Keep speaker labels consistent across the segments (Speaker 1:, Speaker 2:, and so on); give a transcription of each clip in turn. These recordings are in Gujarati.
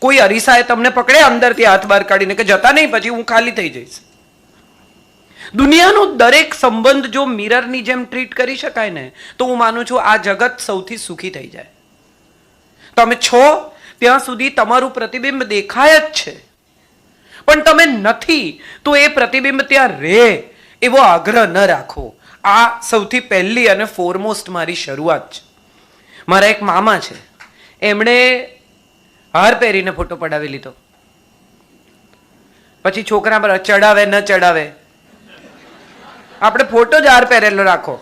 Speaker 1: કોઈ અરીસાએ તમને પકડે અંદરથી હાથ બહાર કાઢીને કે જતા નહીં, પછી હું ખાલી થઈ જઈશ. દુનિયાનો દરેક સંબંધ જો મિરરની જેમ ટ્રીટ કરી શકાય ને, તો હું માનું છું આ જગત સૌથી સુખી થઈ જાય. તમે છો ત્યાં સુધી તમારું પ્રતિબિંબ દેખાય જ છે, પણ તમે નથી તો એ પ્રતિબિંબ ત્યાં રહે એવો આગ્રહ ન રાખો. આ સૌથી પહેલી અને ફોરમોસ્ટ મારી શરૂઆત છે. મારા એક મામા છે, એમણે હાર પહેરીને ફોટો પડાવી લીધો. પછી છોકરા પર ચડાવે ન ચડાવે, આપણે ફોટો જ હાર પહેરેલો રાખો,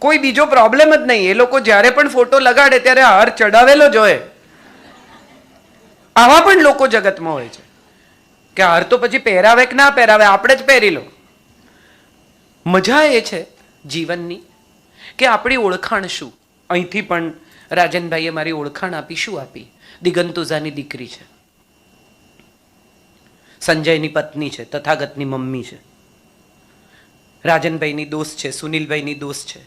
Speaker 1: કોઈ બીજો પ્રોબ્લેમ જ નહીં. એ લોકો જ્યારે પણ ફોટો લગાડે ત્યારે હાર ચડાવેલો જ હોય. આવા પણ લોકો જગતમાં હોય છે કે હાર તો પછી પહેરાવે કે ના પહેરાવે, આપણે જ પહેરી લો. મજા એ છે જીવનની કે આપણી ઓળખાણ શું. અહીંથી પણ રાજનભાઈએ મારી ઓળખાણ આપી. શું આપી? દિગંતુજાની દીકરી છે, સંજયની પત્ની છે, તથાગતની મમ્મી છે, રાજનભાઈની દોસ્ત છે, સુનિલભાઈની દોસ્ત છે.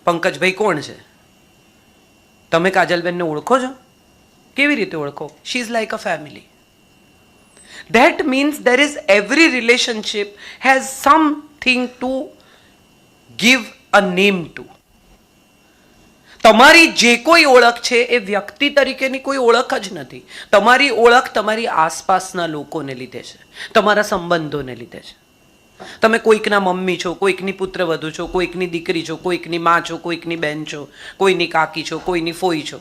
Speaker 1: પંકજભાઈ કોણ છે? તમે કાજલબેનને ઓળખો છો? કેવી રીતે ઓળખો? She is like a family. That means there is every relationship has something to give a name to. તમારી જે કોઈ ઓળખ છે એ વ્યક્તિ તરીકેની કોઈ ઓળખ જ નથી. તમારી ઓળખ તમારી આસપાસના લોકોને લીધે છે, તમારા સંબંધોને લીધે છે. તમે કોઈકના મમ્મી છો, કોઈકની પુત્રવધુ છો, કોઈકની દીકરી છો, કોઈકની માં છો, કોઈકની બેન છો, કોઈની કાકી છો, કોઈની ફોઈ છો,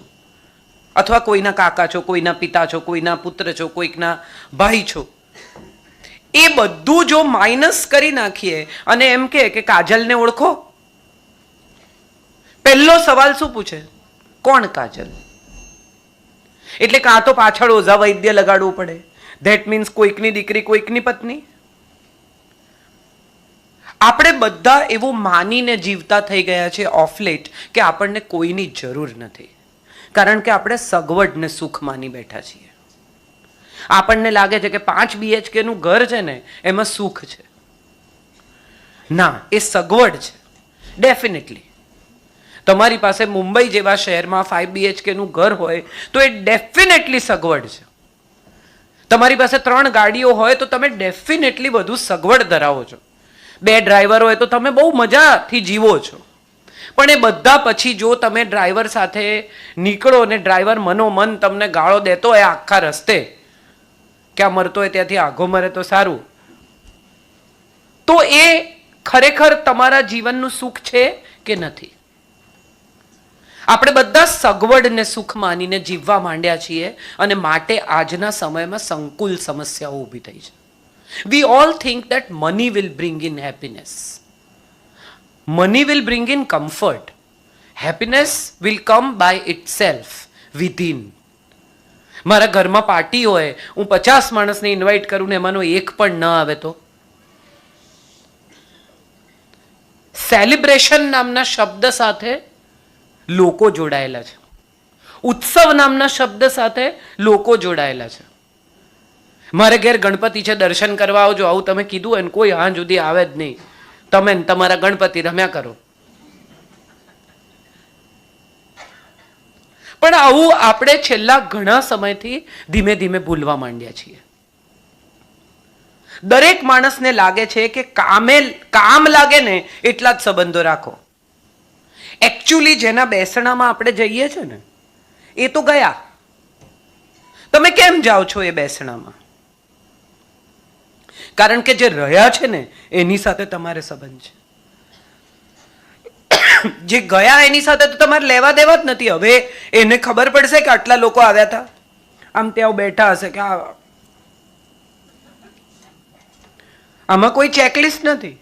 Speaker 1: અથવા કોઈના કાકા છો, કોઈના પિતા છો, કોઈના પુત્ર છો, કોઈકના ભાઈ છો. એ બધું જો માઇનસ કરી નાખીએ અને એમ કે કાજલને ઓળખો, પહેલો સવાલ શું પૂછે? કોણ કાજલ? એટલે કાં તો પાછળ ઓઝા વૈદ્ય લગાડવું પડે. ધેટ મીન્સ કોઈકની દીકરી, કોઈકની પત્ની. આપણે બધા એવું માનીને જીવતા થઈ ગયા છે ઓફ લેટ કે આપણને કોઈની જરૂર નથી, કારણ કે આપણે સગવડ ને સુખ માની બેઠા છીએ. આપણને લાગે છે કે 5 BHK નું ઘર છે ને એમાં સુખ છે. ના, એ સગવડ છે. ડેફિનેટલી તમારી પાસે મુંબઈ જેવા શહેરમાં 5 BHK નું ઘર હોય તો એ ડેફિનેટલી સગવડ છે. તમારી પાસે 3 ગાડીઓ હોય તો તમે ડેફિનેટલી વધુ સગવડ ધરાવો છો. 2 ડ્રાઈવર હોય તો તમે બહુ મજાથી જીવો છો. પણ એ બધા પછી જો તમે ડ્રાઈવર સાથે નીકળો ને ડ્રાઈવર મનોમન તમને ગાળો દેતો હોય આખા રસ્તે, ક્યાં મરતો હોય ત્યાંથી આઘો મરે તો સારું, તો એ ખરેખર તમારા જીવનનું સુખ છે કે નથી? આપણે બધા સગવડ ને સુખ માનીને જીવવા માંડ્યા છીએ અને માટે આજના સમયમાં સંકુલ સમસ્યાઓ ઊભી થઈ છે. We all think that money will bring in happiness. Money will bring in comfort. Happiness will come by itself within. મારા ઘરમાં પાર્ટી હોય, હું 50 માણસને ઇન્વાઇટ કરું ને એમાંનો એક પણ ન આવે તો? સેલિબ્રેશન નામના શબ્દ સાથે લોકો જોડાયેલા છે. ઉત્સવ નામના શબ્દ સાથે લોકો જોડાયેલા છે. મારે ઘેર ગણપતિ છે, દર્શન કરવા આવજો, આવું તમે કીધું હોય ને કોઈ હાં સુધી આવે જ નહીં. તમે તમારા ગણપતિ રમ્યા કરો. પણ આવું આપણે છેલ્લા ઘણા સમયથી ધીમે ધીમે ભૂલવા માંડ્યા છીએ. દરેક માણસને લાગે છે કે કામ લાગે ને એટલા જ સંબંધો રાખો. એકચ્યુઅલી જેના બેસણામાં આપણે જઈએ છે ને એ તો ગયા. તમે કેમ જાઓ છો એ બેસણામાં? કારણ કે જે રહ્યા છે ને એની સાથે તમારે સંબંધ છે. જે ગયા એની સાથે તો તમારે લેવા દેવા જ નથી. હવે એને ખબર પડશે કે આટલા લોકો આવ્યા હતા, આમ ત્યાં બેઠા હશે કે આમાં કોઈ ચેકલિસ્ટ નથી.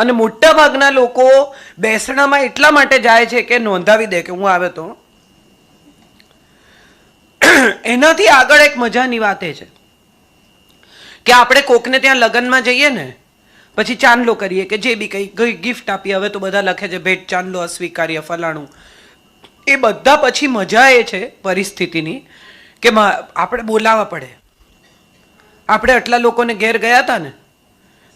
Speaker 1: અને મોટા ભાગના લોકો બેસણામાં એટલા માટે જાય છે કે નોંધાવી દે કે હું આવ્યો તો. એનાથી આગળ એક મજાની વાત એ છે કે આપણે કોકને ત્યાં લગ્નમાં જઈએ ને પછી ચાંદલો કરીએ કે જે બી કઈ ગિફ્ટ આપીએ. હવે તો બધા લખે છે ભેટ ચાંદલો અસ્વીકાર્ય ફલાણું. એ બધા પછી મજા એ છે પરિસ્થિતિની કે આપણે બોલાવવા પડે. આપણે આટલા લોકોને ઘેર ગયા હતા ને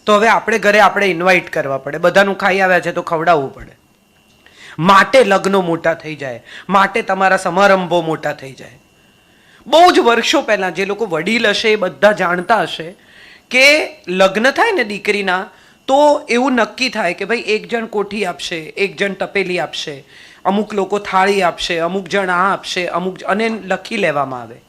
Speaker 1: તો હવે આપણે ઘરે આપણે ઇન્વાઇટ કરવા પડે. બધાનું ખાઈ આવ્યા છે તો ખવડાવવું પડે. માટે લગ્નો મોટા થઈ જાય, માટે તમારા સમારંભો મોટા થઈ જાય. બહુ જ વર્ષો પહેલાં જે લોકો વડીલ હશે એ બધા જાણતા હશે કે લગ્ન થાય ને દીકરીના તો એવું નક્કી થાય કે ભાઈ એક જણ કોઠી આપશે, એક જણ તપેલી આપશે, અમુક લોકો થાળી આપશે, અમુક જણ આ આપશે, અને લખી લેવામાં આવે.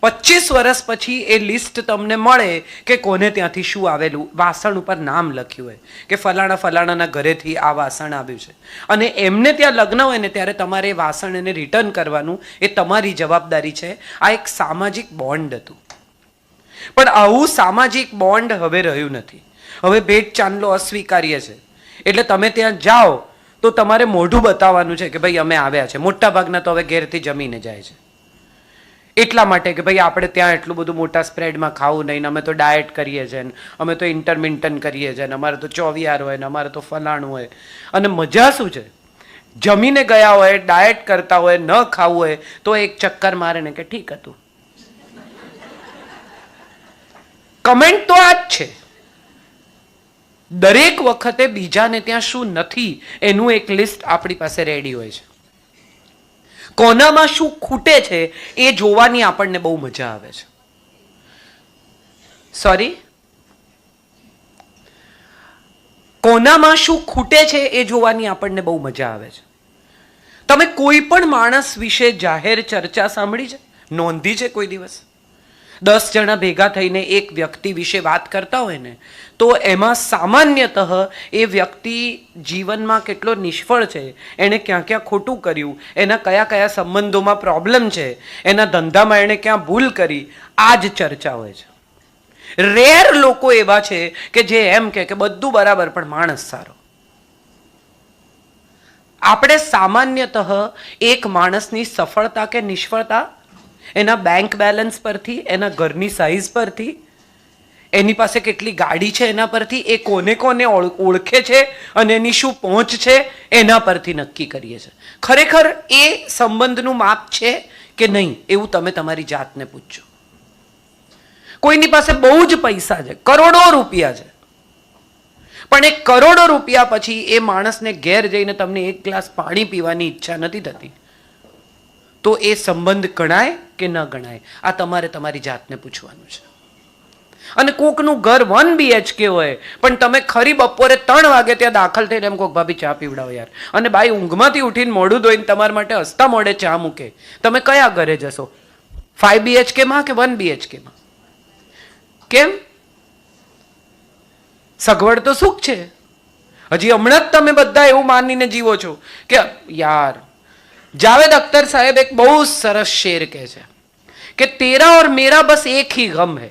Speaker 1: 25 વર્ષ પછી એ લિસ્ટ તમને મળે કે કોને ત્યાંથી શું આવેલું, વાસણ ઉપર નામ લખ્યું હોય કે ફલાણા ફલાણાના ઘરેથી આ વાસણ આવ્યું છે, અને એમને ત્યાં લગ્ન હોય ને ત્યારે તમારે એ વાસણ એને રિટર્ન કરવાનું, એ તમારી જવાબદારી છે. આ એક સામાજિક બોન્ડ હતું. પણ આવું સામાજિક બોન્ડ હવે રહ્યું નથી. હવે ભેટ ચાંદલો અસ્વીકાર્ય છે. એટલે તમે ત્યાં જાઓ તો તમારે મોઢું બતાવવાનું છે કે ભાઈ અમે આવ્યા છે. મોટા ભાગના તો હવે ઘેરથી જમીને જાય છે, એટલા માટે કે ભાઈ આપણે ત્યાં એટલું બધું મોટા સ્પ્રેડમાં ખાવું નહીં, અમે તો ડાયટ કરીએ છીએ, અમે તો ઇન્ટરમિન્ટન કરીએ છીએ, અમારે તો ચોવિયાર હોય ને અમારે તો ફલાણું હોય. અને મજા શું છે, જમીને ગયા હોય, ડાયટ કરતા હોય, ન ખાવું હોય તો એક ચક્કર મારે ને કે ઠીક હતું. કમેન્ટ તો આ જ છે. દરેક વખતે બીજાને ત્યાં શું નથી એનું એક લિસ્ટ આપણી પાસે રેડી હોય છે. કોનામાં શું ખૂટે છે એ જોવાની આપણને બહુ મજા આવે છે. કોનામાં શું ખૂટે છે એ જોવાની આપણને બહુ મજા આવે છે. તમે કોઈ પણ માણસ વિશે જાહેર ચર્ચા સાંભળી છે, નોંધી છે કોઈ દિવસ? 10 જણા ભેગા થઈને એક વ્યક્તિ વિશે વાત કરતા હોય ને તો એમાં સામાન્યતઃ એ વ્યક્તિ જીવનમાં કેટલો નિષ્ફળ છે, એણે ક્યાં ક્યાં ખોટું કર્યું, એના કયા કયા સંબંધોમાં પ્રોબ્લેમ છે, એના ધંધામાં એણે ક્યાં ભૂલ કરી, આ જ ચર્ચા હોય છે. રેર લોકો એવા છે કે જે એમ કે બધું બરાબર પણ માણસ સારો. આપણે સામાન્યતઃ એક માણસની સફળતા કે નિષ્ફળતા એના બેંક બેલેન્સ પરથી, એના ઘરની સાઈઝ પરથી, એની પાસે કેટલી ગાડી છે એના પરથી, એ કોને કોને ઓળખે છે અને એની શું પહોંચ છે એના પરથી નક્કી કરીએ છીએ. ખરેખર એ સંબંધનું માપ છે કે નહીં એવું તમે તમારી જાતને પૂછજો. કોઈની પાસે બહુ જ પૈસા છે, કરોડો રૂપિયા છે, પણ એ કરોડો રૂપિયા પછી એ માણસને ઘેર જઈને તમને એક ગ્લાસ પાણી પીવાની ઈચ્છા નથી થતી, તો એ સંબંધ ગણાય કે ન ગણાય? આ તમારે તમારી જાતને પૂછવાનું છે. અને કોકનું ઘર 1 BHK હોય પણ તમે ખરી બપોરે 3 વાગે ત્યાં દાખલ થઈને એમ કોક ભાભી ચા પીવડાવો યાર, અને બાઈ ઊંઘમાંથી ઉઠીને મોઢું ધોઈને તમારા માટે હસતા મોઢે ચા મૂકે, તમે કયા ઘરે જશો? 5 BHK માં કે 1 BHK માં? કેમ? સગવડ તો સુખ છે. હજી હમણાં જ તમે બધા એવું માનીને જીવો છો કે યાર, જાવેદ અખ્તર સાહેબ એક બહુ સરસ શેર કહે છે કે તેરા और मेरा बस एक ही गम है,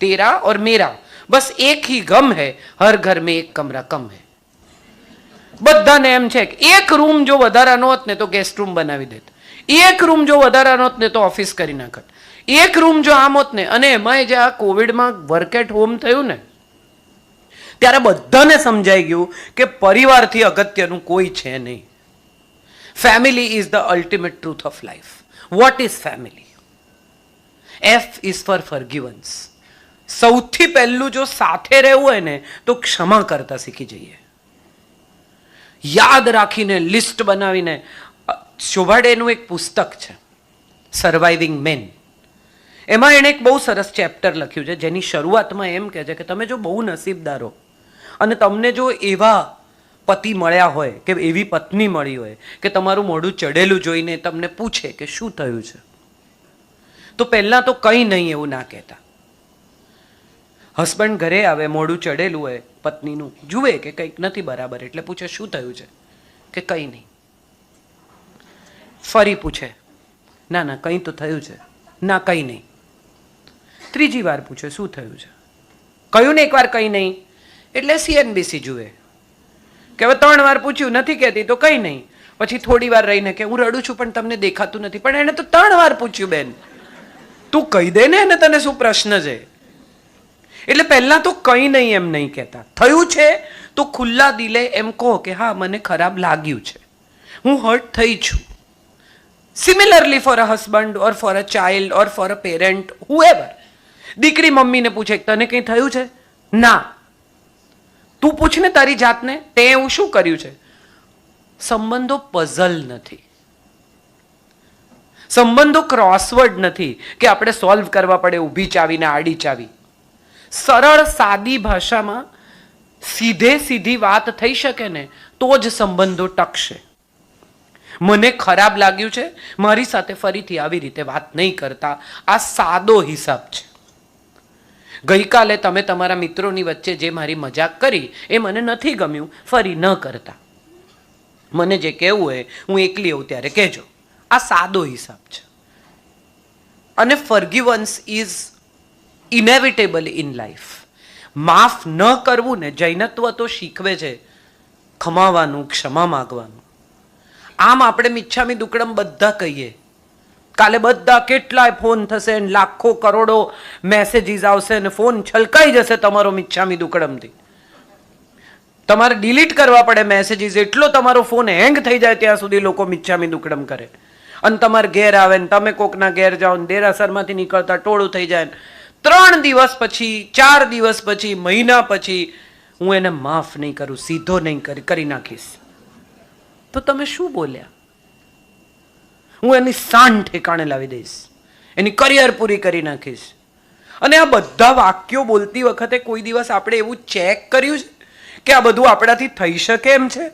Speaker 1: तेरा और मेरा बस एक ही गम है, हर घर में एक कमरा कम है. બધાને એમ છે કે એક રૂમ જો વધારાનો હોત ને તો ગેસ્ટ રૂમ બનાવી દેત, એક રૂમ જો વધારાનો હોત ને તો ઓફિસ કરી નાખત, એક રૂમ જો આમ હોત ને. અને એમાંય જે આ કોવિડમાં વર્ક એટ હોમ થયું ને ત્યારે બધાને સમજાઈ ગયું કે પરિવારથી અગત્યનું કોઈ છે નહીં. Family is the ultimate truth of life. What is family? F is for forgivance. સૌથી પહેલું જો સાથે રહેવું હોય ને તો ક્ષમા કરતા શીખી જઈએ. યાદ રાખીને, લિસ્ટ બનાવીને. શોભાડેનું એક પુસ્તક છે સર્વાઇવિંગ મેન, એમાં એણે એક બહુ સરસ ચેપ્ટર લખ્યું છે જેની શરૂઆતમાં એમ કહે છે કે તમે જો બહુ નસીબદાર હો અને તમને જો એવા પતિ મળ્યા હોય કે એવી પત્ની મળી હોય કે તમારું મોઢું ચડેલું જોઈને તમને પૂછે કે શું થયું છે, તો પહેલાં તો કંઈ નહીં એવું ના કહેતા. હસબન્ડ ઘરે આવે, મોઢું ચડેલું હોય પત્નીનું, જુએ કે કંઈક નથી બરાબર એટલે પૂછે શું થયું છે, કે કંઈ નહીં. ફરી પૂછે, ના ના કંઈ તો થયું છે, ના કંઈ નહીં. ત્રીજી વાર પૂછે શું થયું છે, કહ્યું ને એકવાર કંઈ નહીં, એટલે CNBC જુએ કે હવે 3 વાર પૂછ્યું, નથી કહેતી તો કંઈ નહીં. પછી થોડી વાર રહીને કે હું રડું છું પણ તમને દેખાતું નથી. પણ એને તો 3 વાર પૂછ્યું બેન, તું કહી દે ને એને તને શું પ્રશ્ન છે. એટલે પહેલા તો કંઈ નહીં એમ નહીં કહેતા. થયું છે તો ખુલ્લા દિલે એમ કહો કે હા મને ખરાબ લાગ્યું છે, હું હર્ટ થઈ છું. Similarly for a husband or for a child or for a parent, however. દીકરી મમ્મીને પૂછે તને કંઈ થયું છે? ના. તું પૂછને તારી જાતને, તે એવું શું કર્યું છે? સંબંધો પઝલ નથી, સંબંધો ક્રોસવર્ડ નથી કે આપણે સોલ્વ કરવા પડે ઊભી ચાવી ને આડી ચાવી. સરળ સાદી ભાષામાં સીધે સીધી વાત થઈ શકે ને તો જ સંબંધો ટકશે. મને ખરાબ લાગ્યું છે, મારી સાથે ફરીથી આવી રીતે વાત નહીં કરતા, આ સાદો હિસાબ છે. ગઈકાલે તમે તમારા મિત્રોની વચ્ચે જે મારી મજાક કરી એ મને નથી ગમ્યું, ફરી ન કરતા. મને જે કહેવું હોય હું એકલી હોઉં ત્યારે કહેજો. આ સાદો હિસાબ છે. અને ફોરગિવન્સ ઇઝ ઇનેવિટેબલ ઇન લાઈફ. માફ ન કરવું ને જૈનત્વ તો શીખવે છે ખમાવાનું, ક્ષમા માગવાનું. આમ આપણે મિચ્છામી દુક્કડમ બધા કહીએ, કાલે બધા કેટલાય ફોન થશે ને લાખો કરોડો મેસેજીસ આવશે ને ફોન છલકાઈ જશે તમારો મિચ્છામી દુક્કડમથી. તમારે ડિલીટ કરવા પડે મેસેજીસ, એટલો તમારો ફોન હેંગ થઈ જાય ત્યાં સુધી લોકો મિચ્છામી દુક્કડમ કરે. અને તમારે ઘેર આવે ને તમે કોકના ઘેર જાઓ ને દેરાસરમાંથી નીકળતા ટોળું થઈ જાય. 3 દિવસ પછી, 4 દિવસ પછી, મહિના પછી હું એને માફ નહીં કરું, સીધો નહીં કરી નાખીશ. તો તમે શું બોલ્યા? હું એની શાન ઠેકાણે લાવી દઈશ, એની કરિયર પૂરી કરી નાખીશ. અને આ બધા વાક્યો બોલતી વખતે કોઈ દિવસ આપણે એવું ચેક કર્યું છે કે આ બધું આપણાથી થઈ શકે એમ છે?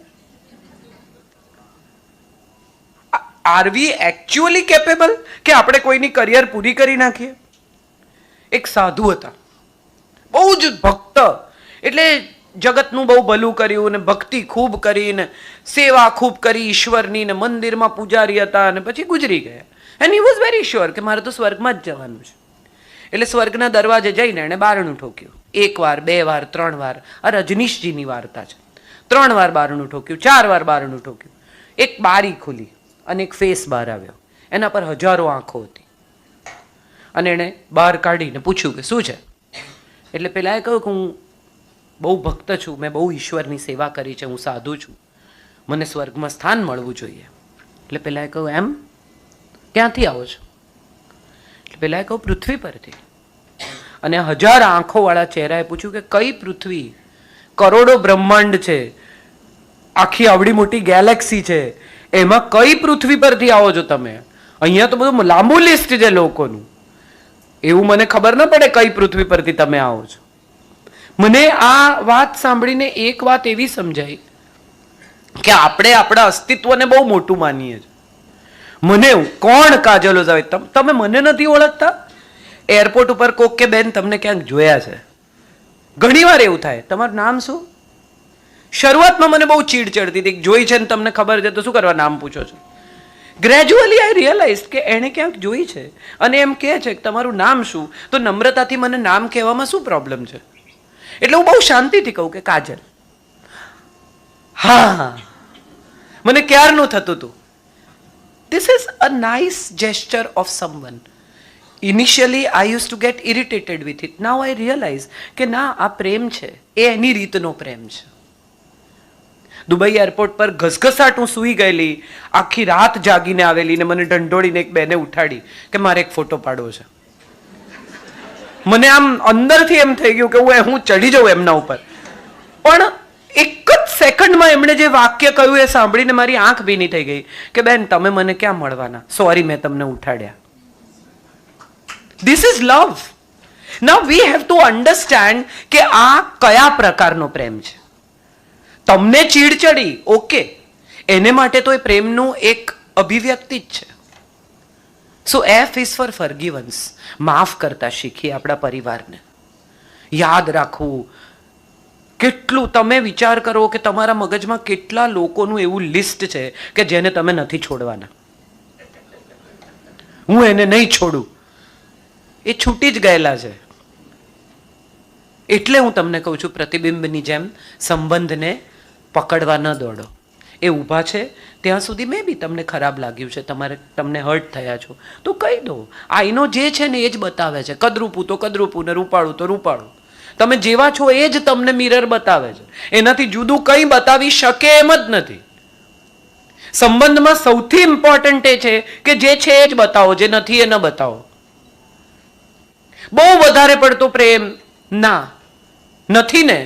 Speaker 1: આર વી એકચ્યુઅલી કેપેબલ કે આપણે કોઈની કરિયર પૂરી કરી નાખીએ? એક સાધુ હતા, બહુ જ ભક્ત, એટલે જગતનું બહુ ભલું કર્યું ને ભક્તિ ખૂબ કરીને સેવા ખૂબ કરી ઈશ્વરની ને મંદિરમાં પૂજારી હતા અને પછી ગુજરી ગયા. And he was very sure કે મારે તો સ્વર્ગમાં જ જવાનું છે. એટલે સ્વર્ગના દરવાજે જઈને એણે બારણું ઠોક્યું. 1 વાર, 2 વાર, 3 વાર. આ રજનીશજીની વાર્તા છે. 3 વાર બારણું ઠોક્યું, 4 વાર બારણું ઠોક્યું. એક બારી ખુલી અને એક ફેસ બહાર આવ્યો. એના પર હજારો આંખો હતી. અને એણે બહાર કાઢીને પૂછ્યું કે શું છે? એટલે પેલાએ કહ્યું કે હું બહુ ભક્ત છું, મેં બહુ ઈશ્વરની સેવા કરી છે, હું સાધુ છું, મને સ્વર્ગમાં સ્થાન મળવું જોઈએ. એટલે પેલાએ કહ્યું એમ? ક્યાંથી આવો છો? એટલે પેલાએ કહ્યું પૃથ્વી પરથી. અને 1000 આંખોવાળા ચહેરાએ પૂછ્યું કે કઈ પૃથ્વી? કરોડો બ્રહ્માંડ છે, આખી આવડી મોટી ગેલેક્સી છે, એમાં કઈ પૃથ્વી પરથી આવો છો તમે? અહીંયા તો બધું લાંબુ લિસ્ટ છે લોકોનું, એવું મને ખબર ન પડે કઈ પૃથ્વી પરથી તમે આવો છો. મને આ વાત સાંભળીને એક વાત એવી સમજાઈ કે આપણે આપણા અસ્તિત્વને બહુ મોટું માનીએ છીએ. મને કોણ કાજલ ઓઝાવે? તમે મને નથી ઓળખતા? એરપોર્ટ ઉપર કોક કે બેન તમને ક્યાંક જોયા છે. ઘણી વાર એવું થાય, તમારું નામ શું? શરૂઆતમાં મને બહુ ચીડ ચડતી હતી, જોઈ છે ને તમને ખબર છે તો શું કરવા નામ પૂછો છો? ગ્રેજ્યુઅલી આઈ રિયલાઇઝ કે એણે ક્યાંક જોઈ છે અને એમ કહે છે કે તમારું નામ શું? તો નમ્રતાથી મને નામ કહેવામાં શું પ્રોબ્લેમ છે? એટલે હું બહુ શાંતિથી કહું કે કાજલ. હા, મને ક્યારનું થતું હતું. This is a nice gesture of someone. Initially I use to get irritated with it. Now I realise કે ના, આ પ્રેમ છે, એ એની રીતનો પ્રેમ છે. દુબઈ એરપોર્ટ પર ઘસઘસાટ હું સૂઈ ગયેલી, આખી રાત જાગીને આવેલી ને મને ઢંઢોળીને એક બેને ઉઠાડી કે મારે એક ફોટો પાડવો છે. મને આમ અંદરથી એમ થઈ ગયું કે હું ચડી જાઉં એમના ઉપર. પણ એક જ સેકન્ડમાં એમણે જે વાક્ય કહ્યું એ સાંભળીને મારી આંખ ભીની થઈ ગઈ કે બેન તમે મને ક્યાં મળવાના, સોરી મેં તમને ઉઠાડ્યા. This is love. Now we have to understand કે આ કયા પ્રકારનો પ્રેમ છે. તમને ચીડ ચડી, ઓકે, એને માટે તો એ પ્રેમનું એક અભિવ્યક્તિ જ છે. સો એફ ઇઝ ફોર ફોરગિવન્સ. માફ કરતા શીખીએ આપણા પરિવારને. યાદ રાખવું, કેટલું તમે વિચાર કરો કે તમારા મગજમાં કેટલા લોકોનું એવું લિસ્ટ છે કે જેને તમે નથી છોડવાના. હું એને નહીં છોડું, એ છૂટી જ ગયેલા છે. એટલે હું તમને કહું છું, પ્રતિબિંબની જેમ સંબંધને પકડવા ન દોડો. એ ઊભા છે ત્યાં સુધી મેં બી તમને ખરાબ લાગ્યું છે, તમને હર્ટ થયા છો તો કહી દો. આઈનો જે છે ને એ જ બતાવે છે. કદરૂપું તો કદરૂપું ને રૂપાળું તો રૂપાળું. તમે જેવા છો એ જ તમને મિરર બતાવે છે. એનાથી જુદું કંઈ બતાવી શકે એમ જ નથી. સંબંધમાં સૌથી ઇમ્પોર્ટન્ટ એ છે કે જે છે એ જ બતાવો, જે નથી એ ન બતાવો. બહુ વધારે પડતો પ્રેમ ના નથી ને,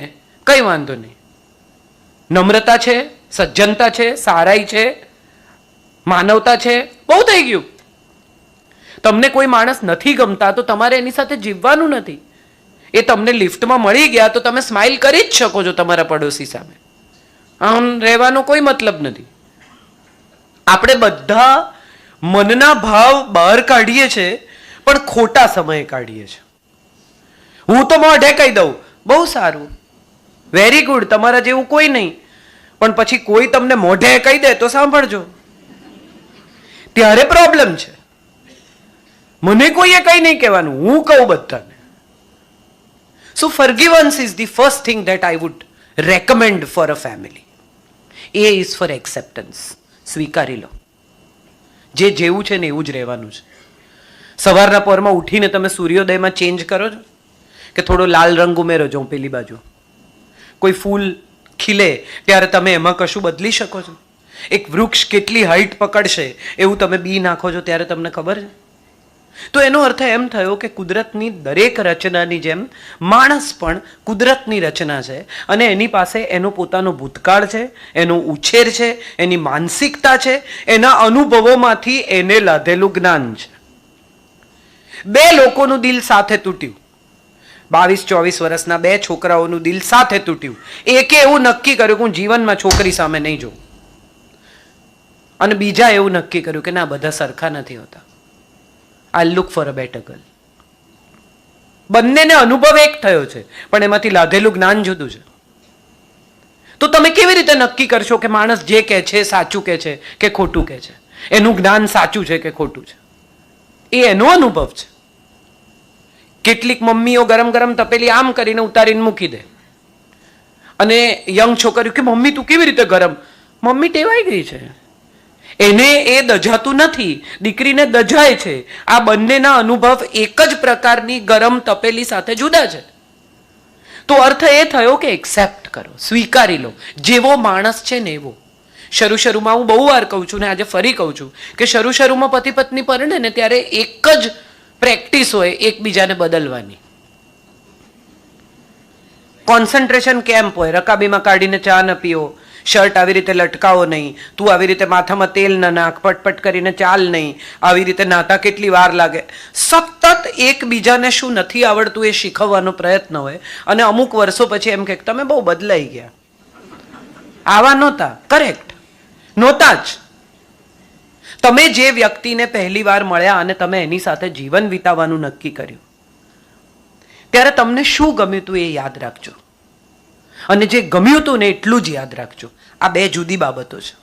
Speaker 1: કઈ વાંધો નહીં. નમ્રતા છે, સજ્જનતા છે, સારાઈ છે, માનવતા છે, બહુ થઈ ગયું. તમને કોઈ માણસ નથી ગમતા તો તમારે એની સાથે જીવવાનું નથી. એ તમને લિફ્ટમાં મળી ગયા તો તમે સ્માઇલ કરી જ શકો છો તમારા પડોશી સામે. આમ રહેવાનો કોઈ મતલબ નથી. આપણે બધા મનના ભાવ બહાર કાઢીએ છીએ, પણ ખોટા સમયે કાઢીએ છીએ. હું તો મોઢે કહી દઉં, બહુ સારું, વેરી ગુડ, તમારા જેવું કોઈ નહીં. પણ પછી કોઈ તમને મોઢે કહી દે તો સાંભળજો, ત્યારે પ્રોબ્લેમ છે. મને કોઈએ કંઈ નહીં કહેવાનું, હું કહું બધાને. So forgiveness is the first thing that I would recommend for a family. A is for acceptance. સ્વીકારી લો, જે જેવું છે ને એવું જ રહેવાનું છે. સવારના પરમાં ઉઠીને તમે સૂર્યોદયમાં ચેન્જ કરો છો કે થોડો લાલ રંગ ઉમેરો છો પેલી બાજુ? કોઈ ફૂલ ખીલે ત્યારે તમે એમાં કશું બદલી શકો છો? એક વૃક્ષ કેટલી હાઈટ પકડશે એવું તમે બી નાખો છો ત્યારે તમને ખબર છે? તો એનો અર્થ એમ થયો કે કુદરતની દરેક રચનાની જેમ માણસ પણ કુદરતની રચના છે, અને એની પાસે એનો પોતાનો ભૂતકાળ છે, એનો ઉછેર છે, એની માનસિકતા છે, એના અનુભવોમાંથી એને લાધેલું જ્ઞાન છે. બે લોકોનું દિલ સાથે તૂટ્યું, 22-24 વર્ષના બે છોકરાઓનું દિલ સાથે તૂટ્યું. એકે એવું નક્કી કર્યું કે હું જીવનમાં છોકરી સામે નહીં જોઉં, અને બીજા એવું નક્કી કર્યું કે ના, બધા સરખા નથી હોતા, I look for a better girl. બંનેને અનુભવ એક થયો છે, પણ એમાંથી લાધેલું જ્ઞાન જુદું છે. તો તમે કેવી રીતે નક્કી કરશો કે માણસ જે કહે છે સાચું કહે છે કે ખોટું કહે છે? એનું જ્ઞાન સાચું છે કે ખોટું છે એ એનો અનુભવ છે. કેટલીક મમ્મીઓ ગરમ ગરમ તપેલી આમ કરીને ઉતારીને મૂકી દે, અને યંગ છોકરીઓ કે મમ્મી તું કેવી રીતે ગરમ? મમ્મી ટેવાઈ ગઈ છે, એને એ દજાતું નથી, દીકરીને દજાય છે. આ બંનેના અનુભવ એક જ પ્રકારની ગરમ તપેલી સાથે જુદા છે. તો અર્થ એ થયો કે એક્સેપ્ટ કરો, સ્વીકારી લો, જેવો માણસ છે ને એવો. શરૂમાં હું બહુ વાર કહું છું ને આજે ફરી કહું છું કે શરૂમાં પતિ પત્ની પરણે ને ત્યારે એક જ પ્રેક્ટિસ હોય એકબીજાને બદલવાની. કોન્સન્ટ્રેશન કેમ્પ હોય, રકાબીમાં કાઢીને ચા ન પીઓ, શર્ટ આવી રીતે લટકાવો નહીં, તું આવી રીતે માથામાં તેલ ન નાખ, પટપટ કરીને ચાલ નહીં, આવી રીતે નાતા કેટલી વાર લાગે. સતત એકબીજાને શું નથી આવડતું એ શીખવવાનો પ્રયત્ન હોય, અને અમુક વર્ષો પછી એમ કે તમે બહુ બદલાઈ ગયા. આવા નહોતા, કરેક્ટ નહોતા જ. તમે જે વ્યક્તિને પહેલી વાર મળ્યા અને તમે એની સાથે જીવન વિતાવવાનું નક્કી કર્યું, ત્યારે તમને શું ગમ્યું હતું એ યાદ રાખજો, અને જે ગમ્યું હતું ને એટલું જ યાદ રાખજો. આ બે જુદી બાબતો છે.